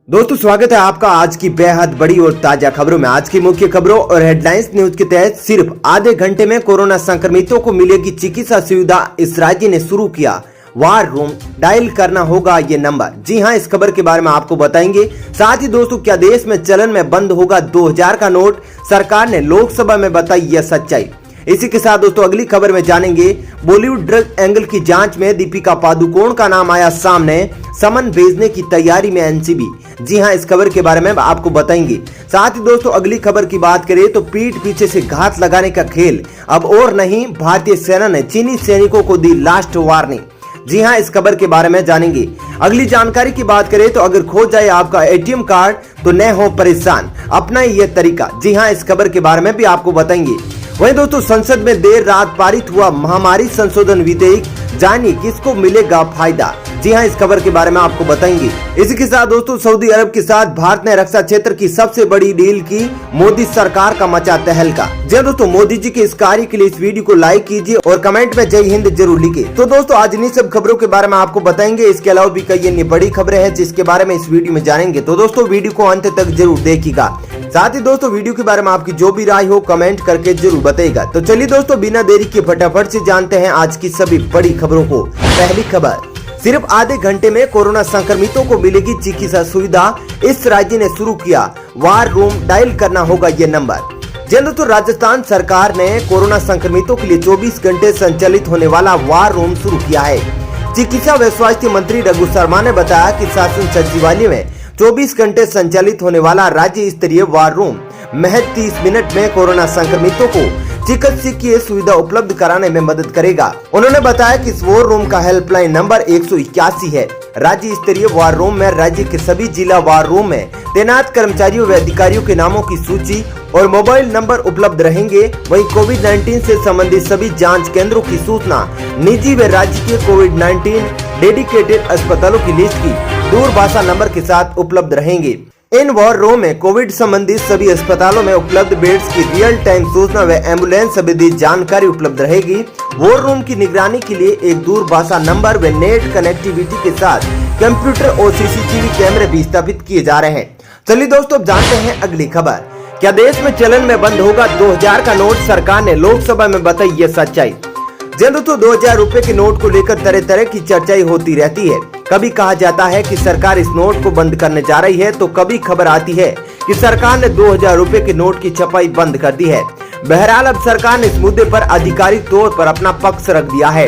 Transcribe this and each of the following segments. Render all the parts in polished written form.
दोस्तों स्वागत है आपका आज की बेहद बड़ी और ताजा खबरों में। आज की मुख्य खबरों और हेडलाइंस न्यूज के तहत सिर्फ आधे घंटे में कोरोना संक्रमितों को मिलेगी चिकित्सा सुविधा। इस राज्य ने शुरू किया वार रूम, डायल करना होगा ये नंबर। जी हां, इस खबर के बारे में आपको बताएंगे। साथ ही दोस्तों, क्या देश में चलन में बंद होगा 2000 का नोट? सरकार ने लोकसभा में बताई यह सच्चाई। इसी के साथ दोस्तों अगली खबर में जानेंगे बॉलीवुड ड्रग एंगल की जांच में दीपिका पादुकोण का नाम आया सामने, समन भेजने की तैयारी में एनसीबी। जी हां, इस खबर के बारे में आपको बताएंगे। साथ ही दोस्तों अगली खबर की बात करें तो पीठ पीछे से घात लगाने का खेल अब और नहीं, भारतीय सेना ने चीनी सैनिकों को दी लास्ट वार्निंग। जी हां, इस खबर के बारे में जानेंगे। अगली जानकारी की बात करें तो अगर खो जाए आपका एटीएम कार्ड तो न हो परेशान, अपना ये तरीका। जी हां, इस खबर के बारे में भी आपको बताएंगे। वहीं दोस्तों संसद में देर रात पारित हुआ महामारी संशोधन विधेयक, जानिए किसको मिलेगा फायदा। जी हां, इस खबर के बारे में आपको बताएंगे। इसी के साथ दोस्तों सऊदी अरब के साथ भारत ने रक्षा क्षेत्र की सबसे बड़ी डील की, मोदी सरकार का मचा तहलका। जी दोस्तों, मोदी जी के इस कार्य के लिए इस वीडियो को लाइक कीजिए और कमेंट में जय हिंद जरूर लिखिए। तो दोस्तों आज इन्हीं सब खबरों के बारे में आपको बताएंगे। इसके अलावा भी कई अन्य बड़ी खबरें हैं जिसके बारे में इस वीडियो में जानेंगे। तो दोस्तों वीडियो को अंत तक जरूर देखिएगा। साथ ही दोस्तों वीडियो के बारे में आपकी जो भी राय हो कमेंट करके जरूर बताइएगा। तो चलिए दोस्तों बिना देरी के फटाफट से जानते हैं आज की सभी बड़ी खबरों को। पहली खबर, सिर्फ आधे घंटे में कोरोना संक्रमितों को मिलेगी चिकित्सा सुविधा। इस राज्य ने शुरू किया वार रूम, डायल करना होगा ये नंबर। जल्द तो राजस्थान सरकार ने कोरोना संक्रमितों के लिए 24 घंटे संचालित होने वाला वार रूम शुरू किया है। चिकित्सा व स्वास्थ्य मंत्री रघु शर्मा ने बताया कि शासन सचिवालय में 24 घंटे संचालित होने वाला राज्य स्तरीय वार रूम महज 30 मिनट में कोरोना संक्रमितों को चिकित्सकीय सुविधा उपलब्ध कराने में मदद करेगा। उन्होंने बताया कि इस वार रूम का हेल्पलाइन नंबर 181 है। राज्य स्तरीय वार रूम में राज्य के सभी जिला वार रूम में तैनात कर्मचारियों व अधिकारियों के नामों की सूची और मोबाइल नंबर उपलब्ध रहेंगे। वहीं कोविड-19 से संबंधित सभी जांच केंद्रों की सूचना निजी व राज्य के कोविड-19 डेडिकेटेड अस्पतालों की लिस्ट की दूरभाषा नंबर के साथ उपलब्ध रहेंगे। इन वार रूम में कोविड संबंधित सभी अस्पतालों में उपलब्ध बेड्स की रियल टाइम सूचना व एम्बुलेंस संबंधी जानकारी उपलब्ध रहेगी। वार रूम की निगरानी के लिए एक दूरभाषा नंबर व नेट कनेक्टिविटी के साथ कंप्यूटर और सीसीटीवी कैमरे भी स्थापित किए जा रहे हैं। चलिए दोस्तों अब जानते हैं अगली खबर। क्या देश में चलन में बंद होगा 2000 का नोट? सरकार ने लोकसभा में बताई ये सच्चाई। जल्द तो 2000 रुपए के नोट को लेकर तरह तरह की चर्चाएं होती रहती है। कभी कहा जाता है कि सरकार इस नोट को बंद करने जा रही है, तो कभी खबर आती है कि सरकार ने 2000 रुपए के नोट की छपाई बंद कर दी है। बहरहाल अब सरकार ने इस मुद्दे पर आधिकारिक तौर पर अपना पक्ष रख दिया है।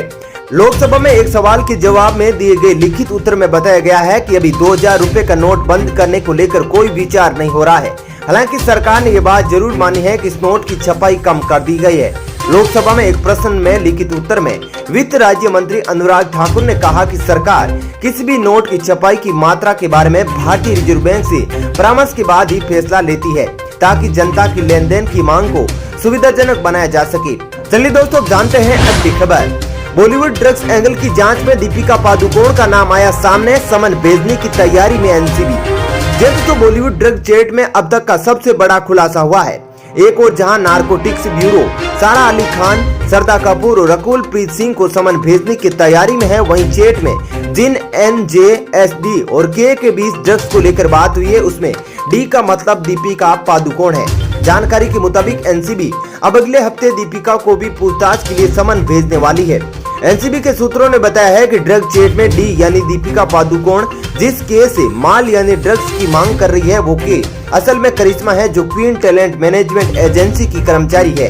लोकसभा में एक सवाल के जवाब में दिए गए लिखित उत्तर में बताया गया है कि अभी 2000 रुपए का नोट बंद करने को लेकर कोई विचार नहीं हो रहा है। हालांकि सरकार ने ये बात जरूर मानी है कि इस नोट की छपाई कम कर दी गई है। लोकसभा में एक प्रश्न में लिखित उत्तर में वित्त राज्य मंत्री अनुराग ठाकुर ने कहा कि सरकार किसी भी नोट की छपाई की मात्रा के बारे में भारतीय रिजर्व बैंक से परामर्श के बाद ही फैसला लेती है, ताकि जनता की लेन देन की मांग को सुविधाजनक बनाया जा सके। चलिए दोस्तों जानते हैं अगली खबर। बॉलीवुड ड्रग्स एंगल की जांच में दीपिका पादुकोण का नाम आया सामने, समन भेजने की तैयारी में एनसीबी। जल्द तो बॉलीवुड ड्रग चेट में अब तक का सबसे बड़ा खुलासा हुआ है। एक और जहां नारकोटिक्स ब्यूरो सारा अली खान, श्रद्धा कपूर और रकुल प्रीत सिंह को समन भेजने की तैयारी में है, वहीं चेट में जिन NJSD और K के बीच ड्रग्स को लेकर बात हुई है उसमें D का मतलब दीपिका पादुकोण है। जानकारी के मुताबिक एनसीबी अब अगले हफ्ते दीपिका को भी पूछताछ के लिए समन भेजने वाली है। एनसीबी के सूत्रों ने बताया है कि ड्रग चेट में D यानी दीपिका पादुकोण जिस K से माल यानी ड्रग्स की मांग कर रही है वो K असल में करिश्मा है, जो क्वीन टैलेंट मैनेजमेंट एजेंसी की कर्मचारी है।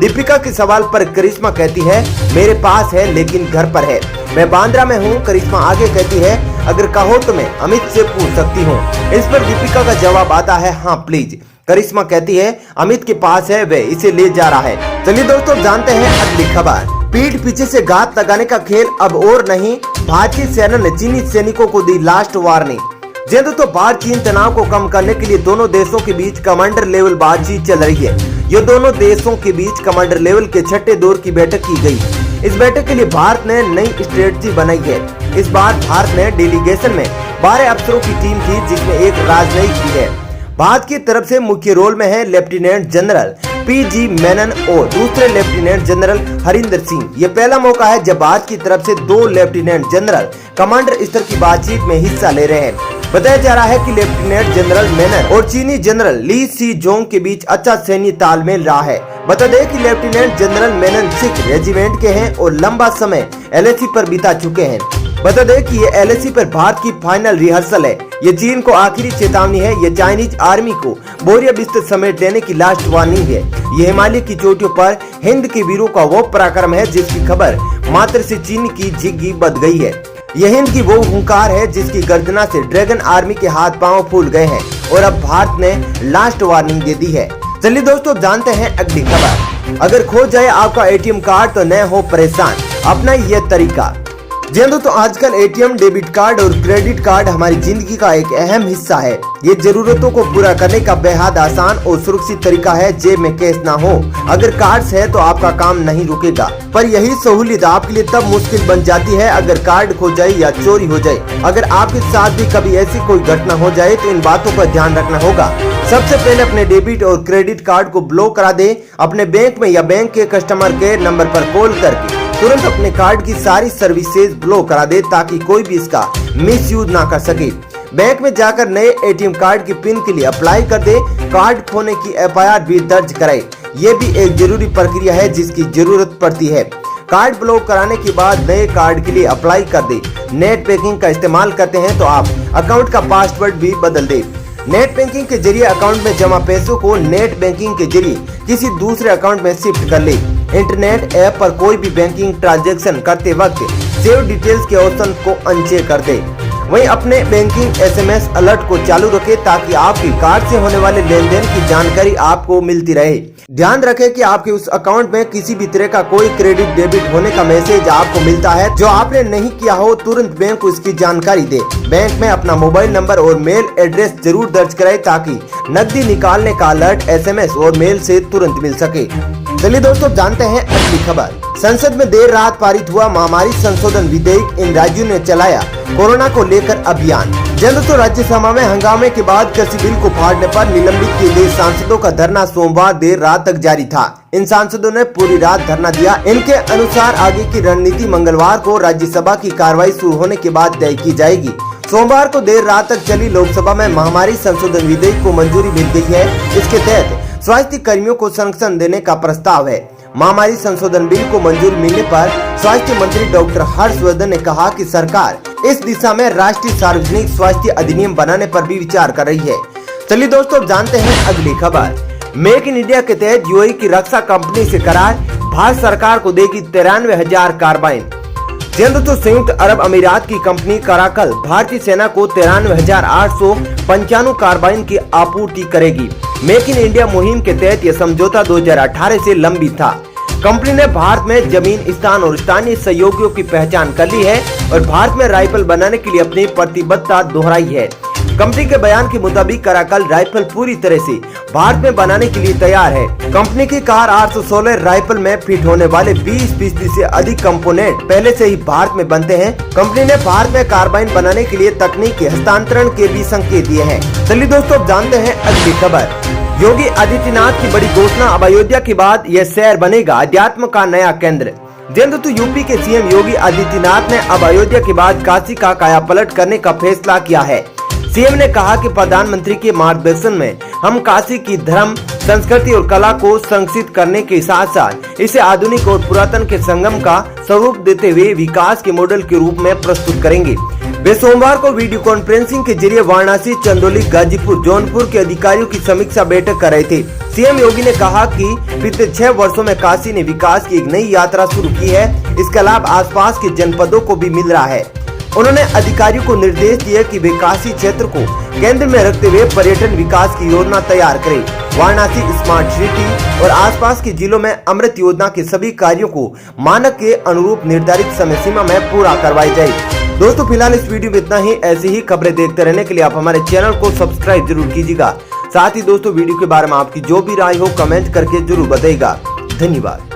दीपिका के सवाल पर करिश्मा कहती है मेरे पास है लेकिन घर पर है, मैं बांद्रा में हूँ। करिश्मा आगे कहती है अगर कहो तो मैं अमित से पूछ सकती हूँ। इस पर दीपिका का जवाब आता है हाँ प्लीज। करिश्मा कहती है अमित के पास है, वह इसे ले जा रहा है। चलिए दोस्तों जानते हैं अगली खबर। पीठ पीछे से घात लगाने का खेल अब और नहीं, भारतीय सेना ने चीनी सैनिकों को दी लास्ट वार्निंग। जल्द तो भारत चीन तनाव को कम करने के लिए दोनों देशों के बीच कमांडर लेवल बातचीत चल रही है। ये दोनों देशों के बीच कमांडर लेवल के छठे दौर की बैठक की गई। इस बैठक के लिए भारत ने नई स्ट्रेटजी बनाई है। इस बार भारत ने डेलीगेशन में 12 अफसरों की टीम थी, जिसमें एक राजनयिक भी है। भारत की तरफ से मुख्य रोल में है लेफ्टिनेंट जनरल PG मेनन और दूसरे लेफ्टिनेंट जनरल हरिंदर सिंह। ये पहला मौका है जब भारत की तरफ से 2 लेफ्टिनेंट जनरल कमांडर स्तर की बातचीत में हिस्सा ले रहे हैं। बताया जा रहा है कि लेफ्टिनेंट जनरल मेनन और चीनी जनरल ली सी जोंग के बीच अच्छा सैन्य तालमेल रहा है। बता दें कि lieutenant general Menon Sikh regiment के हैं और लंबा समय LAC पर बिता चुके हैं। बता दें कि ये LAC पर भारत की फाइनल रिहर्सल है। ये चीन को आखिरी चेतावनी है। ये चाइनीज आर्मी को बोरिया बिस्तर समेट देने की लास्ट वार्निंग है। ये हिमालय की चोटियों पर हिंद के वीरों का वो पराक्रम है जिसकी खबर मात्र से चीन की झिग्गी बद गई है। यह हिंद की वो हुंकार है जिसकी गर्जना से ड्रैगन आर्मी के हाथ पांव फूल गए हैं और अब भारत ने लास्ट वार्निंग दे दी है। चलिए दोस्तों जानते हैं अगली खबर। अगर खो जाए आपका ATM कार्ड तो न हो परेशान, अपना यह तरीका। जी दोस्तों, आजकल ATM, डेबिट कार्ड और क्रेडिट कार्ड हमारी जिंदगी का एक अहम हिस्सा है। ये जरूरतों को पूरा करने का बेहद आसान और सुरक्षित तरीका है। जेब में कैश ना हो, अगर कार्ड्स है तो आपका काम नहीं रुकेगा। पर यही सहूलियत आपके लिए तब मुश्किल बन जाती है अगर कार्ड खो जाए या चोरी हो जाए। अगर आपके साथ भी कभी ऐसी कोई घटना हो जाए तो इन बातों का ध्यान रखना होगा। सबसे पहले अपने डेबिट और क्रेडिट कार्ड को ब्लॉक करा दे। अपने बैंक में या बैंक के कस्टमर केयर नंबर पर कॉल करके तुरंत अपने कार्ड की सारी सर्विसेज ब्लॉक करा दे ताकि कोई भी इसका मिसयूज ना कर सके। बैंक में जाकर नए ATM कार्ड की पिन के लिए अप्लाई कर दे। कार्ड खोने की FIR भी दर्ज कराए। ये भी एक जरूरी प्रक्रिया है जिसकी जरूरत पड़ती है। कार्ड ब्लॉक कराने के बाद नए कार्ड के लिए अप्लाई कर दे। नेट बैंकिंग का इस्तेमाल करते हैं तो आप अकाउंट का पासवर्ड भी बदल दे। नेट बैंकिंग के जरिए अकाउंट में जमा पैसों को नेट बैंकिंग के जरिए किसी दूसरे अकाउंट में शिफ्ट कर ले। इंटरनेट ऐप पर कोई भी बैंकिंग ट्रांजैक्शन करते वक्त सेव डिटेल्स के ऑप्शन को अनचेक कर दे। वहीं अपने बैंकिंग SMS अलर्ट को चालू रखें ताकि आपके कार्ड से होने वाले लेन देन की जानकारी आपको मिलती रहे। ध्यान रखें कि आपके उस अकाउंट में किसी भी तरह का कोई क्रेडिट डेबिट होने का मैसेज आपको मिलता है जो आपने नहीं किया हो, तुरंत बैंक को इसकी जानकारी दे। बैंक में अपना मोबाइल नंबर और मेल एड्रेस जरूर दर्ज करें ताकि नकदी निकालने का अलर्ट SMS और मेल से तुरंत मिल सके। चलिए दोस्तों जानते हैं अगली खबर। संसद में देर रात पारित हुआ महामारी संशोधन विधेयक। इन राज्यों ने चलाया कोरोना को लेकर अभियान। दोस्तों राज्यसभा में हंगामे के बाद कृषि बिल को फाड़ने पर निलंबित किए गए सांसदों का धरना सोमवार देर रात तक जारी था। इन सांसदों ने पूरी रात धरना दिया। इनके अनुसार आगे की रणनीति मंगलवार को राज्यसभा की कार्रवाई शुरू होने के बाद तय की जाएगी। सोमवार को देर रात तक चली लोकसभा में महामारी संशोधन विधेयक को मंजूरी मिल गई है। इसके तहत स्वास्थ्य कर्मियों को संरक्षण देने का प्रस्ताव है। महामारी संशोधन बिल को मंजूरी मिलने पर स्वास्थ्य मंत्री डॉक्टर हर्षवर्धन ने कहा कि सरकार इस दिशा में राष्ट्रीय सार्वजनिक स्वास्थ्य अधिनियम बनाने पर भी विचार कर रही है। चलिए दोस्तों जानते हैं अगली खबर। मेक इन इंडिया के तहत UAE की रक्षा कंपनी से करार, भारत सरकार को देगी 93,000 कार्बाइन। दोस्तों संयुक्त अरब अमीरात की कंपनी कराकल भारतीय सेना को 93,895 कार्बाइन की आपूर्ति करेगी। मेक इन इंडिया मुहिम के तहत यह समझौता 2018 से लंबित था। कंपनी ने भारत में जमीन, स्थान और स्थानीय सहयोगियों की पहचान कर ली है और भारत में राइफल बनाने के लिए अपनी प्रतिबद्धता दोहराई है। कंपनी के बयान के मुताबिक कराकल राइफल पूरी तरह से भारत में बनाने के लिए तैयार है। कंपनी की कार 816 राइफल में फिट होने वाले 20% से अधिक कंपोनेंट पहले से ही भारत में बनते हैं। कंपनी ने भारत में कार्बाइन बनाने के लिए तकनीक के हस्तांतरण के भी संकेत दिए हैं। चलिए दोस्तों जानते हैं अगली खबर। योगी आदित्यनाथ की बड़ी घोषणा, अब अयोध्या के बाद यह शहर बनेगा अध्यात्म का नया केंद्र। तो यूपी के CM योगी आदित्यनाथ ने अब अयोध्या के बाद काशी का कायापलट करने का फैसला किया है। CM ने कहा कि प्रधानमंत्री के मार्गदर्शन में हम काशी की धर्म, संस्कृति और कला को संरक्षित करने के साथ साथ इसे आधुनिक और पुरातन के संगम का स्वरूप देते हुए विकास के मॉडल के रूप में प्रस्तुत करेंगे। वे सोमवार को वीडियो कॉन्फ्रेंसिंग के जरिए वाराणसी, चंदौली, गाजीपुर, जौनपुर के अधिकारियों की समीक्षा बैठक कर रहे थे। CM योगी ने कहा कि पिछले 6 वर्षों में काशी ने विकास की एक नई यात्रा शुरू की है। इसका लाभ आसपास के जनपदों को भी मिल रहा है। उन्होंने अधिकारियों को निर्देश दिए कि वे काशी क्षेत्र को केंद्र में रखते हुए पर्यटन विकास की योजना तैयार करें। वाराणसी स्मार्ट सिटी और आसपास के जिलों में अमृत योजना के सभी कार्यों को मानक के अनुरूप निर्धारित समय सीमा में पूरा करवाई जाए। दोस्तों फिलहाल इस वीडियो में इतना ही। ऐसी ही खबरें देखते रहने के लिए आप हमारे चैनल को सब्सक्राइब जरूर कीजिएगा। साथ ही दोस्तों वीडियो के बारे में आपकी जो भी राय हो कमेंट करके जरूर बताइएगा। धन्यवाद।